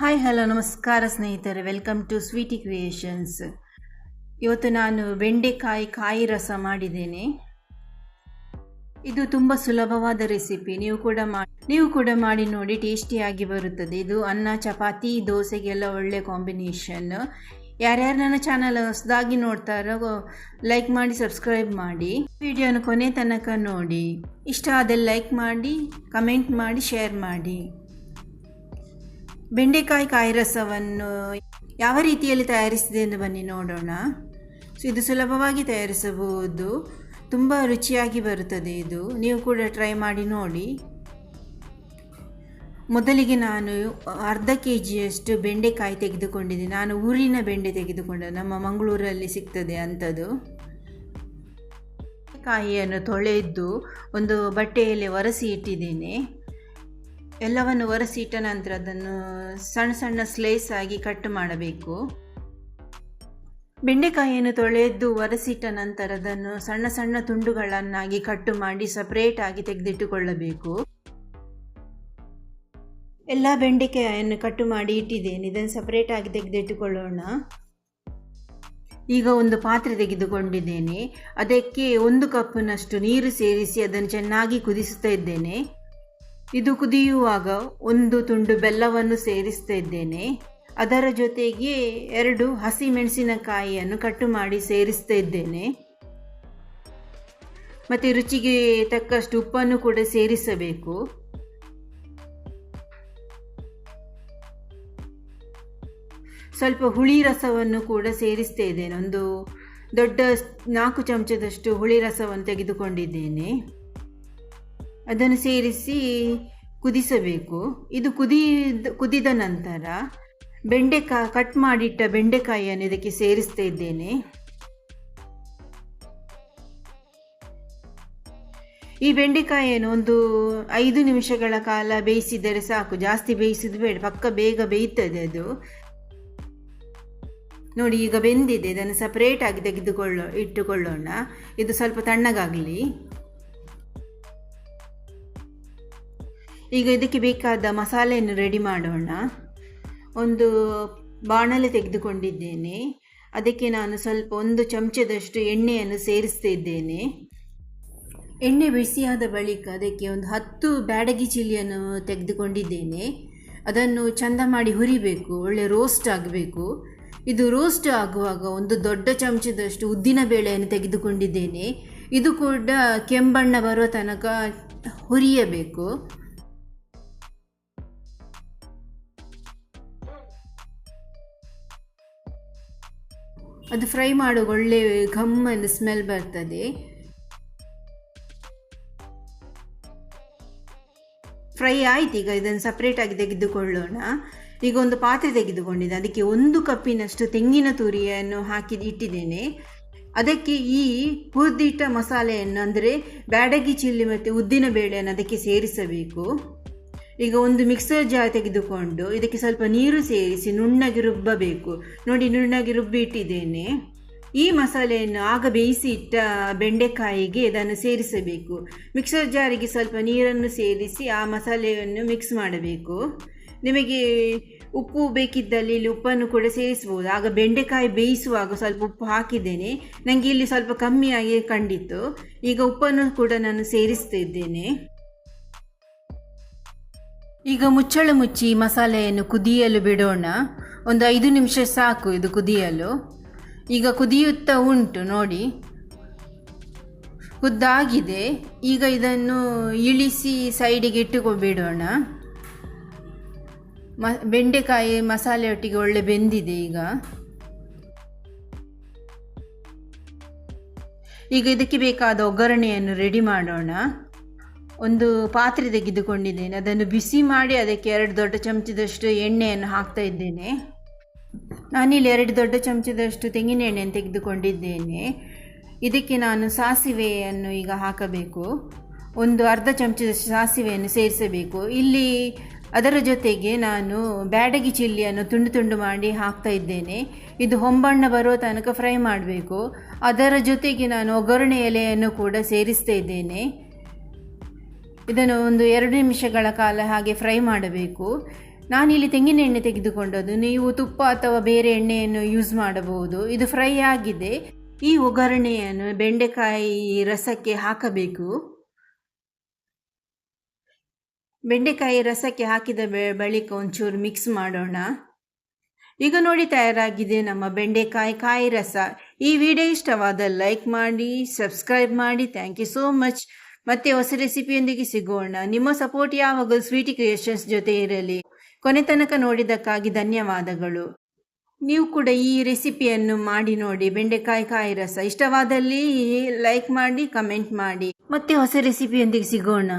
Hi hello ನಮಸ್ಕಾರ ಸ್ನೇಹಿತರೆ, welcome to Sweety creations. ಇವತ್ತು ನಾನು ಬೆಂಡೆಕಾಯಿ ಕಾಯಿ ರಸ ಮಾಡಿದ್ದೇನೆ. ಇದು ತುಂಬ ಸುಲಭವಾದ ರೆಸಿಪಿ. ನೀವು ಕೂಡ ಮಾಡಿ ನೋಡಿ, ಟೇಸ್ಟಿಯಾಗಿ ಬರುತ್ತದೆ. ಇದು ಅನ್ನ, ಚಪಾತಿ, ದೋಸೆಗೆಲ್ಲ ಒಳ್ಳೆ ಕಾಂಬಿನೇಷನ್. ಯಾರ್ಯಾರು ನನ್ನ ಚಾನಲ್ ಹೊಸದಾಗಿ ನೋಡ್ತಾರೋ ಲೈಕ್ ಮಾಡಿ, ಸಬ್ಸ್ಕ್ರೈಬ್ ಮಾಡಿ. ವಿಡಿಯೋನ ಕೊನೆ ತನಕ ನೋಡಿ. ಇಷ್ಟ ಆದರೆ ಲೈಕ್ ಮಾಡಿ, ಕಮೆಂಟ್ ಮಾಡಿ, ಶೇರ್ ಮಾಡಿ. ಬೆಂಡೆಕಾಯಿ ಕಾಯಿ ರಸವನ್ನು ಯಾವ ರೀತಿಯಲ್ಲಿ ತಯಾರಿಸಿದೆ ಎಂದು ಬನ್ನಿ ನೋಡೋಣ. ಇದು ಸುಲಭವಾಗಿ ತಯಾರಿಸಬಹುದು, ತುಂಬ ರುಚಿಯಾಗಿ ಬರುತ್ತದೆ. ಇದು ನೀವು ಕೂಡ ಟ್ರೈ ಮಾಡಿ ನೋಡಿ. ಮೊದಲಿಗೆ ನಾನು ಅರ್ಧ ಕೆಜಿಯಷ್ಟು ಬೆಂಡೆಕಾಯಿ ತೆಗೆದುಕೊಂಡಿದ್ದೆ. ನಾನು ಊರಿನ ಬೆಂಡೆ ತೆಗೆದುಕೊಂಡೆ, ನಮ್ಮ ಮಂಗಳೂರಲ್ಲಿ ಸಿಗ್ತದೆ ಅಂಥದ್ದು. ಕಾಯಿಯನ್ನು ತೊಳೆದು ಒಂದು ಬಟ್ಟೆಯಲ್ಲಿ ಒರೆಸಿ ಇಟ್ಟಿದ್ದೇನೆ. ಎಲ್ಲವನ್ನು ಒರೆಸಿಟ್ಟ ನಂತರ ಅದನ್ನು ಸಣ್ಣ ಸಣ್ಣ ಸ್ಲೈಸ್ ಆಗಿ ಕಟ್ ಮಾಡಬೇಕು. ಬೆಂಡೆಕಾಯಿಯನ್ನು ತೊಳೆದು ಒರೆಸಿಟ್ಟ ನಂತರ ಅದನ್ನು ಸಣ್ಣ ಸಣ್ಣ ತುಂಡುಗಳನ್ನಾಗಿ ಕಟ್ ಮಾಡಿ ಸಪರೇಟ್ ಆಗಿ ತೆಗೆದಿಟ್ಟುಕೊಳ್ಳಬೇಕು. ಎಲ್ಲ ಬೆಂಡೆಕಾಯಿಯನ್ನು ಕಟ್ ಮಾಡಿ ಇಟ್ಟಿದ್ದೇನೆ. ಇದನ್ನು ಸಪರೇಟ್ ಆಗಿ ತೆಗೆದಿಟ್ಟುಕೊಳ್ಳೋಣ. ಈಗ ಒಂದು ಪಾತ್ರೆ ತೆಗೆದುಕೊಂಡಿದ್ದೇನೆ. ಅದಕ್ಕೆ 1 ಕಪ್ನಷ್ಟು ನೀರು ಸೇರಿಸಿ ಅದನ್ನು ಚೆನ್ನಾಗಿ ಕುದಿಸುತ್ತಾ ಇದ್ದೇನೆ. ಇದು ಕುದಿಯುವಾಗ 1 ತುಂಡು ಬೆಲ್ಲವನ್ನು ಸೇರಿಸ್ತಾ ಇದ್ದೇನೆ. ಅದರ ಜೊತೆಗೆ 2 ಹಸಿ ಮೆಣಸಿನಕಾಯಿಯನ್ನು ಕಟ್ಟು ಮಾಡಿ ಸೇರಿಸ್ತಾ ಇದ್ದೇನೆ. ಮತ್ತು ರುಚಿಗೆ ತಕ್ಕಷ್ಟು ಉಪ್ಪನ್ನು ಕೂಡ ಸೇರಿಸಬೇಕು. ಸ್ವಲ್ಪ ಹುಳಿ ರಸವನ್ನು ಕೂಡ ಸೇರಿಸ್ತಾ ಇದ್ದೇನೆ. ಒಂದು ದೊಡ್ಡ 4 ಚಮಚದಷ್ಟು ಹುಳಿ ರಸವನ್ನು ತೆಗೆದುಕೊಂಡಿದ್ದೇನೆ. ಅದನ್ನು ಸೇರಿಸಿ ಕುದಿಸಬೇಕು. ಇದು ಕುದಿದ ನಂತರ ಕಟ್ ಮಾಡಿಟ್ಟ ಬೆಂಡೆಕಾಯಿಯನ್ನು ಇದಕ್ಕೆ ಸೇರಿಸ್ತಾ ಇದ್ದೇನೆ. ಈ ಬೆಂಡೆಕಾಯಿಯನ್ನು ಒಂದು 5 ನಿಮಿಷಗಳ ಕಾಲ ಬೇಯಿಸಿದರೆ ಸಾಕು. ಜಾಸ್ತಿ ಬೇಯಿಸಿದ್ದು ಬೇಡ, ಪಕ್ಕ ಬೇಗ ಬೇಯ್ತದೆ ಅದು. ನೋಡಿ, ಈಗ ಬೆಂದಿದೆ. ಇದನ್ನು ಸಪರೇಟ್ ಆಗಿ ಇಟ್ಟುಕೊಳ್ಳೋಣ. ಇದು ಸ್ವಲ್ಪ ತಣ್ಣಗಾಗಲಿ. ಈಗ ಇದಕ್ಕೆ ಬೇಕಾದ ಮಸಾಲೆಯನ್ನು ರೆಡಿ ಮಾಡೋಣ. ಒಂದು ಬಾಣಲೆ ತೆಗೆದುಕೊಂಡಿದ್ದೇನೆ. ಅದಕ್ಕೆ ನಾನು ಸ್ವಲ್ಪ 1 ಚಮಚದಷ್ಟು ಎಣ್ಣೆಯನ್ನು ಸೇರಿಸ್ತಾ ಇದ್ದೇನೆ. ಎಣ್ಣೆ ಬಿಸಿಯಾದ ಬಳಿಕ ಅದಕ್ಕೆ ಒಂದು 10 ಬ್ಯಾಡಗಿ ಚಿಲ್ಲಿಯನ್ನು ತೆಗೆದುಕೊಂಡಿದ್ದೇನೆ. ಅದನ್ನು ಚಂದ ಮಾಡಿ ಹುರಿಬೇಕು, ಒಳ್ಳೆ ರೋಸ್ಟ್ ಆಗಬೇಕು. ಇದು ರೋಸ್ಟ್ ಆಗುವಾಗ ಒಂದು ದೊಡ್ಡ ಚಮಚದಷ್ಟು ಉದ್ದಿನ ಬೇಳೆಯನ್ನು ತೆಗೆದುಕೊಂಡಿದ್ದೇನೆ. ಇದು ಕೂಡ ಕೆಂಬಣ್ಣ ಬರುವ ತನಕ ಹುರಿಯಬೇಕು. ಅದು ಫ್ರೈ ಮಾಡುವ ಒಳ್ಳೆ ಘಮ್ಮನ್ನು ಸ್ಮೆಲ್ ಬರ್ತದೆ. ಫ್ರೈ ಆಯ್ತು. ಈಗ ಇದನ್ನು ಸಪ್ರೇಟಾಗಿ ತೆಗೆದುಕೊಳ್ಳೋಣ. ಈಗ ಒಂದು ಪಾತ್ರೆ ತೆಗೆದುಕೊಂಡಿದ್ದೆ. ಅದಕ್ಕೆ 1 ಕಪ್ಪಿನಷ್ಟು ತೆಂಗಿನ ತುರಿಯನ್ನು ಹಾಕಿ ಇಟ್ಟಿದ್ದೇನೆ. ಅದಕ್ಕೆ ಈ ಹುರಿದಿಟ್ಟ ಮಸಾಲೆಯನ್ನು, ಅಂದರೆ ಬ್ಯಾಡಗಿ ಚಿಲ್ಲಿ ಮತ್ತು ಉದ್ದಿನ ಬೇಳೆಯನ್ನು ಅದಕ್ಕೆ ಸೇರಿಸಬೇಕು. ಈಗ ಒಂದು ಮಿಕ್ಸರ್ ಜಾರ್ ತೆಗೆದುಕೊಂಡು ಇದಕ್ಕೆ ಸ್ವಲ್ಪ ನೀರು ಸೇರಿಸಿ ನುಣ್ಣಗೆ ರುಬ್ಬಬೇಕು. ನೋಡಿ, ನುಣ್ಣಗೆ ರುಬ್ಬಿ ಇಟ್ಟಿದ್ದೇನೆ. ಈ ಮಸಾಲೆಯನ್ನು ಆಗ ಬೇಯಿಸಿ ಇಟ್ಟ ಬೆಂಡೆಕಾಯಿಗೆ ಇದನ್ನು ಸೇರಿಸಬೇಕು. ಮಿಕ್ಸರ್ ಜಾರಿಗೆ ಸ್ವಲ್ಪ ನೀರನ್ನು ಸೇರಿಸಿ ಆ ಮಸಾಲೆಯನ್ನು ಮಿಕ್ಸ್ ಮಾಡಬೇಕು. ನಿಮಗೆ ಉಪ್ಪು ಬೇಕಿದ್ದಲ್ಲಿ ಇಲ್ಲಿ ಉಪ್ಪನ್ನು ಕೂಡ ಸೇರಿಸ್ಬೋದು. ಆಗ ಬೆಂಡೆಕಾಯಿ ಬೇಯಿಸುವಾಗ ಸ್ವಲ್ಪ ಉಪ್ಪು ಹಾಕಿದ್ದೇನೆ. ನನಗೆ ಇಲ್ಲಿ ಸ್ವಲ್ಪ ಕಮ್ಮಿಯಾಗಿ ಕಂಡಿತ್ತು. ಈಗ ಉಪ್ಪನ್ನು ಕೂಡ ನಾನು ಸೇರಿಸ್ತಾ ಇದ್ದೇನೆ. ಈಗ ಮುಚ್ಚಳ ಮುಚ್ಚಿ ಮಸಾಲೆಯನ್ನು ಕುದಿಯಲು ಬಿಡೋಣ. ಒಂದು 5 ನಿಮಿಷ ಸಾಕು ಇದು ಕುದಿಯಲು. ಈಗ ಕುದಿಯುತ್ತಾ ಉಂಟು ನೋಡಿ, ಕುದ್ದಾಗಿದೆ. ಈಗ ಇದನ್ನು ಇಳಿಸಿ ಸೈಡಿಗೆ ಇಟ್ಟುಕೊಬಿಡೋಣ. ಬೆಂಡೆಕಾಯಿ ಮಸಾಲೆಯೊಟ್ಟಿಗೆ ಒಳ್ಳೆ ಬೆಂದಿದೆ. ಈಗ ಇದಕ್ಕೆ ಬೇಕಾದ ಒಗ್ಗರಣೆಯನ್ನು ರೆಡಿ ಮಾಡೋಣ. ಒಂದು ಪಾತ್ರೆ ತೆಗೆದುಕೊಂಡಿದ್ದೇನೆ. ಅದನ್ನು ಬಿಸಿ ಮಾಡಿ ಅದಕ್ಕೆ 2 ದೊಡ್ಡ ಚಮಚದಷ್ಟು ಎಣ್ಣೆಯನ್ನು ಹಾಕ್ತಾ ಇದ್ದೇನೆ. ನಾನಿಲ್ಲಿ 2 ದೊಡ್ಡ ಚಮಚದಷ್ಟು ತೆಂಗಿನ ಎಣ್ಣೆಯನ್ನು ತೆಗೆದುಕೊಂಡಿದ್ದೇನೆ. ಇದಕ್ಕೆ ನಾನು ಸಾಸಿವೆಯನ್ನು ಈಗ ಹಾಕಬೇಕು. ಒಂದು ಅರ್ಧ ಚಮಚದಷ್ಟು ಸಾಸಿವೆಯನ್ನು ಸೇರಿಸಬೇಕು. ಇಲ್ಲಿ ಅದರ ಜೊತೆಗೆ ನಾನು ಬ್ಯಾಡಗಿ ಚಿಲ್ಲಿಯನ್ನು ತುಂಡು ತುಂಡು ಮಾಡಿ ಹಾಕ್ತಾ ಇದ್ದೇನೆ. ಇದು ಹೊಂಬಣ್ಣ ಬರೋ ತನಕ ಫ್ರೈ ಮಾಡಬೇಕು. ಅದರ ಜೊತೆಗೆ ನಾನು ಒಗ್ಗರಣೆ ಎಲೆಯನ್ನು ಕೂಡ ಸೇರಿಸ್ತಾ ಇದ್ದೇನೆ. ಇದನ್ನು ಒಂದು 2 ನಿಮಿಷಗಳ ಕಾಲ ಹಾಗೆ ಫ್ರೈ ಮಾಡಬೇಕು. ನಾನಿಲ್ಲಿ ತೆಂಗಿನ ಎಣ್ಣೆ ತೆಗೆದುಕೊಂಡದ್ದು, ನೀವು ತುಪ್ಪ ಅಥವಾ ಬೇರೆ ಎಣ್ಣೆಯನ್ನು ಯೂಸ್ ಮಾಡಬಹುದು. ಇದು ಫ್ರೈ ಆಗಿದೆ. ಈ ಒಗ್ಗರಣೆಯನ್ನು ಬೆಂಡೆಕಾಯಿ ರಸಕ್ಕೆ ಹಾಕಬೇಕು. ಬೆಂಡೆಕಾಯಿ ರಸಕ್ಕೆ ಹಾಕಿದ ಬಳಿಕ ಒಂಚೂರು ಮಿಕ್ಸ್ ಮಾಡೋಣ. ಈಗ ನೋಡಿ ತಯಾರಾಗಿದೆ ನಮ್ಮ ಬೆಂಡೆಕಾಯಿ ಕಾಯಿ ರಸ. ಈ ವಿಡಿಯೋ ಇಷ್ಟವಾದ ಲೈಕ್ ಮಾಡಿ, ಸಬ್ಸ್ಕ್ರೈಬ್ ಮಾಡಿ. Thank you so much. ಮತ್ತೆ ಹೊಸ ರೆಸಿಪಿಯೊಂದಿಗೆ ಸಿಗೋಣ. ನಿಮ್ಮ ಸಪೋರ್ಟ್ ಯಾವಾಗಲೂ ಸ್ವೀಟಿ ಕ್ರಿಯೇಷನ್ಸ್ ಜೊತೆ ಇರಲಿ. ಕೊನೆ ತನಕ ನೋಡಿದ್ದಕ್ಕಾಗಿ ಧನ್ಯವಾದಗಳು. ನೀವು ಕೂಡ ಈ ರೆಸಿಪಿಯನ್ನು ಮಾಡಿ ನೋಡಿ, ಬೆಂಡೆಕಾಯಿ ಕಾಯಿ ರಸ. ಇಷ್ಟವಾದಲ್ಲಿ ಲೈಕ್ ಮಾಡಿ, ಕಮೆಂಟ್ ಮಾಡಿ. ಮತ್ತೆ ಹೊಸ ರೆಸಿಪಿಯೊಂದಿಗೆ ಸಿಗೋಣ.